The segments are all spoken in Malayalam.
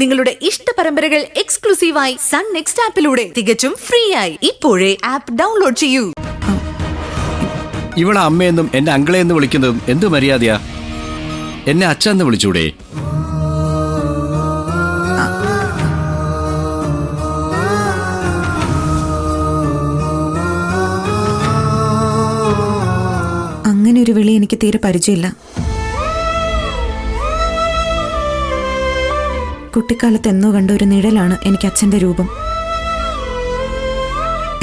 നിങ്ങളുടെ ഇഷ്ട പരമ്പരകൾ എക്സ്ക്ലൂസീവായി സൺ നെക്സ്റ്റ് ആപ്പിലൂടെ തികച്ചും ഫ്രീ ആയി ഇപ്പോഴേ ആപ്പ് ഡൗൺലോഡ് ചെയ്യൂ. ഇവളെ അമ്മയെന്നും എന്റെ അങ്കിളെന്ന് വിളിക്കുന്നതും എന്ത് മര്യാദയാ? എന്നെ അച്ഛന്ന് വിളിച്ചൂടെ? അങ്ങനെ ഒരു വിളി എനിക്ക് തീരെ പരിചയമില്ല. കുട്ടിക്കാലത്ത് എന്നോ കണ്ട ഒരു നിഴലാണ് എനിക്ക് അച്ഛൻ്റെ രൂപം.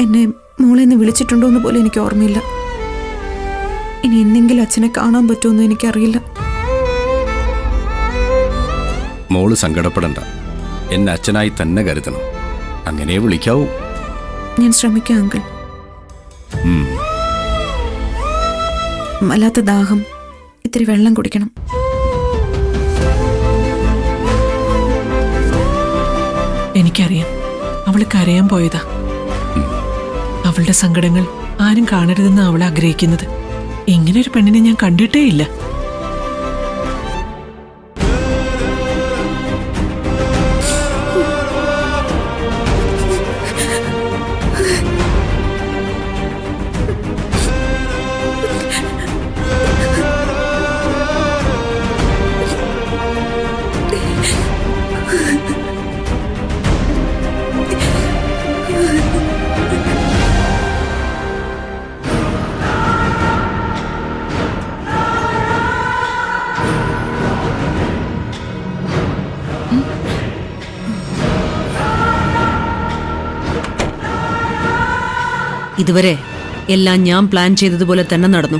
എന്നെ മോളെന്ന് വിളിച്ചിട്ടുണ്ടോ എന്ന് പോലും എനിക്ക് ഓർമ്മയില്ല. ഇനി എന്തെങ്കിലും അച്ഛനെ കാണാൻ പറ്റുമെന്ന് എനിക്കറിയില്ല. മോള് സങ്കടപ്പെടണ്ട. എന്നെ അച്ഛനായി തന്നെ കരുതണം. അങ്ങനെ വിളിക്കാവൂ. ഞാൻ ശ്രമിക്കാം അങ്കിൾ. വല്ലാത്ത ദാഹം, ഇത്തിരി വെള്ളം കുടിക്കണം. എനിക്കറിയാം, അവള് കരയാൻ പോയതാ. അവളുടെ സങ്കടങ്ങൾ ആരും കാണരുതെന്ന് അവൾ ആഗ്രഹിക്കുന്നത്. ഇങ്ങനെ ഒരു പെണ്ണിനെ ഞാൻ കണ്ടിട്ടേ ഇല്ല. ഇതുവരെ എല്ലാം ഞാൻ പ്ലാൻ ചെയ്തതുപോലെ തന്നെ നടന്നു.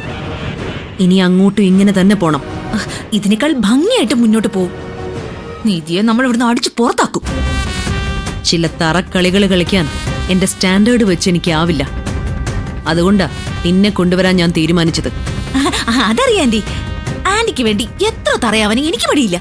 ഇനി അങ്ങോട്ടും ഇങ്ങനെ തന്നെ പോണം. ഇതിനേക്കാൾ ഭംഗിയായിട്ട് മുന്നോട്ട് പോവും. നീതിയെ നമ്മൾ ഇവിടുന്ന് അടിച്ചു പുറത്താക്കും. ചില തറക്കളികൾ കളിക്കാൻ എന്റെ സ്റ്റാൻഡേർഡ് വെച്ച് എനിക്കാവില്ല. അതുകൊണ്ടാ നിന്നെ കൊണ്ടുവരാൻ ഞാൻ തീരുമാനിച്ചത്. അതറിയാം ആന്റി. ആന്റിക്ക് വേണ്ടി എത്ര തറയാവാനും എനിക്ക് മടിയില്ല.